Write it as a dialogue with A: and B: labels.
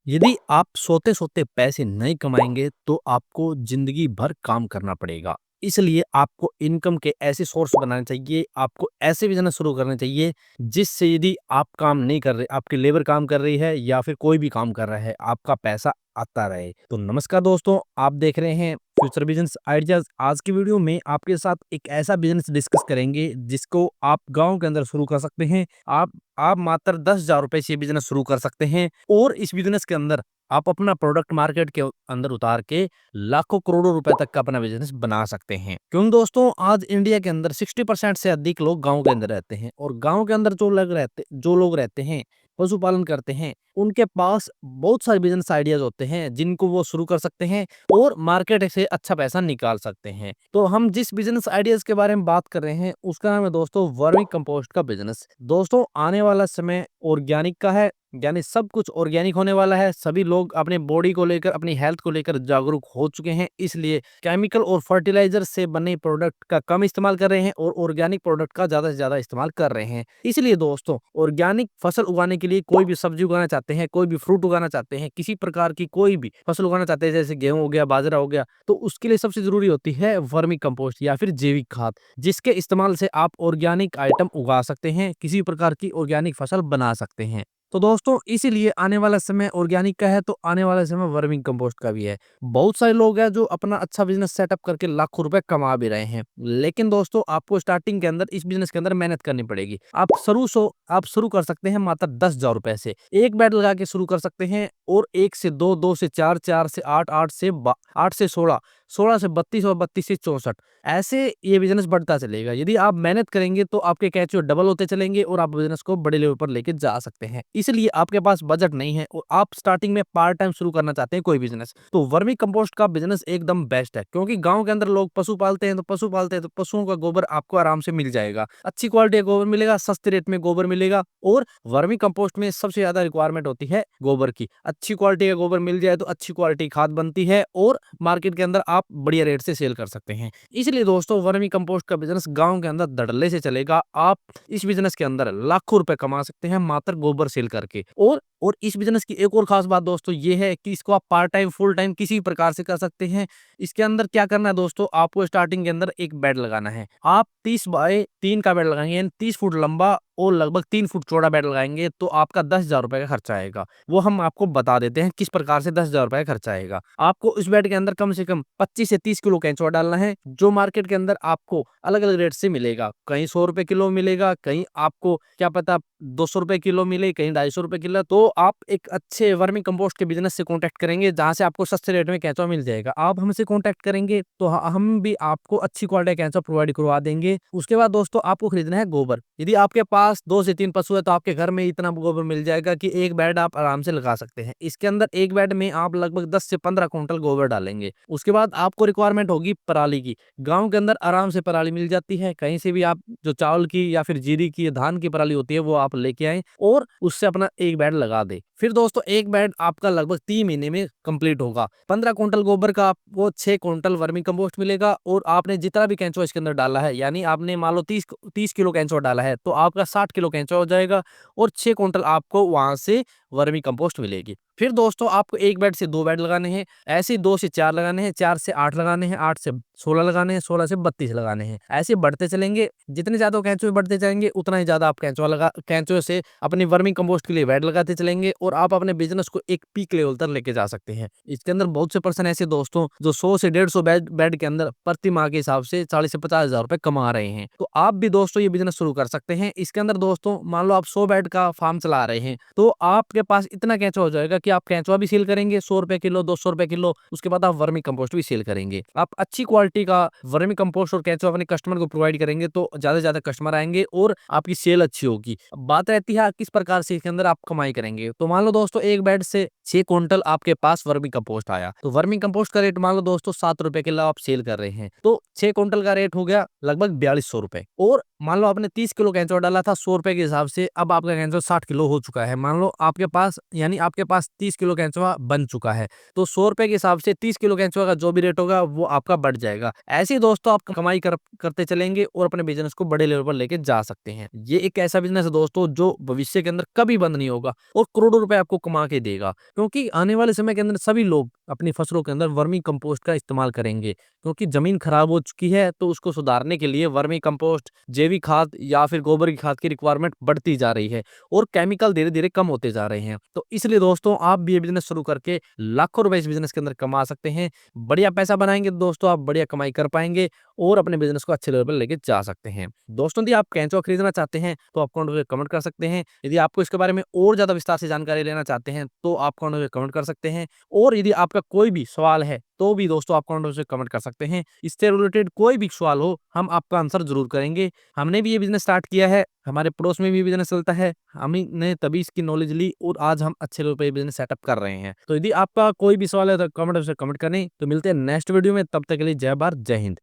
A: यदि आप सोते-सोते पैसे नहीं कमाएँगे, तो आपको ज़िंदगी भर काम करना पड़ेगा। इसलिए आपको इनकम के ऐसे सोर्स बनाने चाहिए, आपको ऐसे बिज़नेस शुरू करने चाहिए, जिससे यदि आप काम नहीं कर रहे, आपकी लेबर काम कर रही है या फिर कोई भी काम कर रहा है, आपका पैसा आता रहे। तो नमस्कार दोस्तों, आप देख रहे हैं फ्यूचर बिज़नेस आइडियाज़। आज की वीडियो में आपके साथ एक ऐसा बिज़नेस डिस्कस करेंगे, जिसको आप गाँव के अंदर शुरू कर सकते हैं। आप मात्र 10,000 रुपए से बिज़नेस शुरू कर सकते हैं और इस बिज़नेस के अंदर आप अपना प्रोडक्ट मार्केट के अंदर उतार के लाखों करोड़ों रुपए तक का अपना बिज़नेस बना सकते हैं। क्यों दोस्तों, आज इंडिया के अंदर 60% से अधिक लोग गाँव के अंदर रहते हैं और गाँव के अंदर जो लोग रहते हैं, पशुपालन करते हैं, उनके पास बहुत सारे बिज़नेस आइडियाज़ होते हैं, जिनको वो शुरू कर सकते हैं और मार्केट से अच्छा पैसा निकाल सकते हैं। तो हम जिस बिज़नेस आइडियाज़ के बारे में बात कर रहे हैं, उसका नाम है दोस्तों वर्मी कंपोस्ट का बिज़नेस। दोस्तों, आने वाला समय ऑर्गेनिक का है, यानी सब कुछ ऑर्गेनिक होने वाला है। सभी लोग अपने बॉडी को लेकर, अपनी हेल्थ को लेकर जागरूक हो चुके हैं, इसलिए केमिकल और फर्टिलाइज़र से बने प्रोडक्ट का कम इस्तेमाल कर रहे हैं और ऑर्गेनिक प्रोडक्ट का ज़्यादा से ज़्यादा इस्तेमाल कर रहे हैं। इसलिए दोस्तों, ऑर्गेनिक फसल उगाने के लिए कोई भी सब्ज़ी उगाना चाहते हैं, कोई भी फ्रूट उगाना चाहते हैं, किसी प्रकार की कोई भी फसल उगाना चाहते हैं, जैसे गेहूँ हो गया, बाजरा हो गया, तो उसके लिए सबसे ज़रूरी होती है वर्मी कंपोस्ट या फिर जैविक खाद, जिसके इस्तेमाल से आप ऑर्गेनिक आइटम उगा सकते हैं, किसी प्रकार की ऑर्गेनिक फसल बना सकते हैं। तो दोस्तों, इसीलिए आने वाला समय ऑर्गेनिक का है, तो आने वाला समय वर्मी कंपोस्ट का भी है। बहुत सारे लोग हैं जो अपना अच्छा बिज़नेस सेटअप करके लाखों रुपए कमा भी रहे हैं। लेकिन दोस्तों, आपको स्टार्टिंग के अंदर इस बिज़नेस के अंदर मेहनत करनी पड़ेगी। आप शुरू कर सकते हैं मात्र 10,000 रुपए से। एक बेड लगा के शुरू कर सकते हैं और 1 से 2, 2 से 4, 4 से 8, 8 से 16, 16 से 32 और 32 से 64, ऐसे ये बिज़नेस बढ़ता चलेगा। यदि आप मेहनत करेंगे तो आपके कैश फ्लो डबल होते चलेंगे और आप बिज़नेस को बड़े लेवल पर लेके जा सकते हैं। इसलिए आपके पास बजट नहीं है और आप स्टार्टिंग में पार्ट टाइम शुरू करना चाहते हैं कोई बिज़नेस, तो वर्मी कंपोस्ट का बिज़नेस एकदम बेस्ट है, क्योंकि गाँव के अंदर लोग पशु पालते हैं तो पशुओं का गोबर आपको आराम से मिल जाएगा। अच्छी क्वालिटी का गोबर मिलेगा, सस्ते रेट में गोबर मिलेगा और वर्मी कंपोस्ट में सबसे ज़्यादा रिक्वायरमेंट होती है गोबर की। अच्छी क्वालिटी का गोबर मिल जाए तो अच्छी क्वालिटी खाद बनती है और मार्केट के अंदर आप बढ़िया रेट से सेल कर सकते हैं। इसलिए दोस्तों, वर्मी कंपोस्ट का बिज़नेस गाँव के अंदर धड़ल्ले से चलेगा। आप इस बिज़नेस के अंदर लाखों रुपए कमा सकते हैं मात्र गोबर सेल करके। और इस बिज़नेस की एक और ख़ास बात दोस्तों ये है कि इसको आप पार्ट टाइम, फुल टाइम किसी भी प्रकार से कर सकते हैं। इसके अंदर क्या करना है दोस्तों, आपको स्टार्टिंग के अंदर एक बेड लगाना है। आप 30 बाय 3 का बेड लगाएँगे, यानी 30 फुट लंबा और लगभग 3 फुट चौड़ा बेड लगाएँगे, तो आपका 10,000 रुपए का खर्चा आएगा। वो हम आपको बता देते हैं किस प्रकार से 10,000 रुपए का खर्चा आएगा। आपको इस बेड के अंदर कम से कम 25 से 30 किलो केंचुआ डालना है, जो मार्केट के अंदर आपको अलग-अलग रेट से मिलेगा। कहीं ₹100 किलो मिलेगा, कहीं आपको क्या पता ₹200 किलो मिले, कहीं ₹250 किलो। तो आप एक अच्छे वर्मी कंपोस्ट के बिज़नेस से कॉन्टैक्ट करेंगे, जहाँ से आपको सस्ते रेट में केंचुआ मिल जाएगा। आप हमसे कॉन्टैक्ट करेंगे, तो हम भी आपको अच्छी क्वालिटी का केंचुआ प्रोवाइड करवा देंगे। उसके बाद दोस्तों, आपको खरीदना है गोबर। यदि आपके पास 2 से 3 पशु है, तो आपके घर में इतना गोबर मिल जाएगा कि एक बेड आप आराम से लगा सकते हैं। इसके अंदर एक बेड में आप लगभग 10 से 15 क्विंटल गोबर डालेंगे। उसके बाद आपको रिक्वायरमेंट होगी पराली की। गाँव के अंदर आराम से पराली मिल जाती है, कहीं से भी आप जो चावल की या फिर जीरी की या धान की पराली होती है, वो आप लेके आएँ और उससे अपना एक बेड लगा दें। फिर दोस्तों, एक बेड आपका लगभग 3 महीने में कंप्लीट होगा। 15 क्विंटल गोबर का आपको 6 क्विंटल वर्मी कंपोस्ट मिलेगा और आपने जितना भी केंचुआ इसके अंदर डाला है, यानी आपने मान लो 30 किलो केंचुआ डाला है, तो आपका 60 किलो केंचुआ हो जाएगा और 6 क्विंटल आपको वहाँ से वर्मी कंपोस्ट मिलेगी। फिर दोस्तों, आपको 1 बेड से 2 बेड लगाने हैं, ऐसे ही 2 से 4 लगाने हैं, 4 से 8 लगाने हैं, 8 से 16 लगाने हैं, 16 से 32 लगाने हैं। ऐसे बढ़ते चलेंगे, जितने ज़्यादा केंचुए बढ़ते जाएँगे, उतना ही ज़्यादा आप केंचुए से अपनी वर्मी कंपोस्ट के लिए बेड लगाते चलेंगे और आप अपने बिज़नेस को एक पीक लेवल तक लेके जा सकते हैं। इसके अंदर बहुत से पर्सन ऐसे दोस्तों, जो 100 से 150 बेड बेड के अंदर प्रति माह के हिसाब से 40 से 50,000 रुपए कमा रहे हैं। तो आप भी दोस्तों ये बिज़नेस शुरू कर सकते हैं। इसके अंदर दोस्तों, मान लो आप 100 बेड का फार्म चला रहे हैं, तो आपके पास इतना केंचुआ हो जाएगा कि आप केंचुआ भी सेल करेंगे ₹100 किलो, ₹200 किलो, उसके बाद आप वर्मी कंपोस्ट भी सेल करेंगे। आप अच्छी क्वालिटी का वर्मी कंपोस्ट और केंचुआ अपने कस्टमर को प्रोवाइड करेंगे, तो ज़्यादा से ज़्यादा कस्टमर आएँगे और आपकी सेल अच्छी होगी। अब बात रहती है किस प्रकार से इसके अंदर आप कमाई करेंगे। तो मान लो दोस्तों, एक बेड से 6 क्विंटल आपके पास वर्मी कंपोस्ट आया, तो वर्मी कंपोस्ट का रेट मान लो दोस्तों ₹7 किलो आप सेल कर रहे हैं, तो 6 क्विंटल का रेट हो गया लगभग ₹4200। और मान लो आपने 30 किलो केंचुआ डाला था ₹100 के हिसाब से, अब आपका केंचुआ 60 किलो हो चुका है। मान लो आपके पास, यानी आपके पास 30 किलो केंचुआ बन चुका है। तो ₹100 के हिसाब से 30 किलो केंचुआ का जो भी रेट होगा वो आपका बढ़ जाएगा। ऐसे ही दोस्तों आप कमाई करते चलेंगे और अपने बिज़नेस को बड़े लेवल पर लेके जा सकते हैं। ये एक ऐसा बिज़नेस है दोस्तों जो भविष्य के अंदर कभी बंद नहीं होगा और करोड़ों रुपए आपको कमा के देगा। क्योंकि आने वाले समय के अंदर सभी लोग अपनी फसलों के अंदर वर्मी कंपोस्ट का इस्तेमाल करेंगे। क्योंकि ज़मीन खराब हो चुकी है तो उसको सुधारने के लिए वर्मी कंपोस्ट, जैविक खाद या फिर गोबर की खाद की रिक्वायरमेंट बढ़ती जा रही है और केमिकल धीरे-धीरे कम होते जा रहे हैं। तो इसलिए दोस्तों आप भी ये बिज़नेस शुरू करके लाखों रुपए इस बिज़नेस के अंदर कमा सकते हैं। बढ़िया पैसा बनाएँगे तो दोस्तों आप बढ़िया कमाई कर पाएँगे और अपने बिज़नेस को अच्छे लेवल पर लेके जा सकते हैं। दोस्तों यदि आप केंचुआ खरीदना चाहते हैं तो आप कमेंट में कमेंट कर सकते हैं। यदि आपको इसके बारे में और ज़्यादा विस्तार से जानकारी लेना चाहते हैं तो आप कमेंट में कमेंट कर सकते हैं और यदि आपका कोई भी सवाल है तो भी दोस्तों आप कमेंट में कमेंट कर सकते हैं। इससे रिलेटेड कोई भी सवाल हो हम आपका आंसर ज़रूर करेंगे। हमने भी ये बिज़नेस स्टार्ट किया है, हमारे पड़ोस में भी बिज़नेस चलता है। हमही ने तभी इसकी नॉलेज ली और आज हम अच्छे लेवल पे बिज़नेस सेटअप कर रहे हैं। तो यदि आपका कोई भी सवाल है तो कमेंट में कमेंट करें। तो मिलते हैं नेक्स्ट वीडियो में, तब तक के लिए जय भारत, जय हिंद।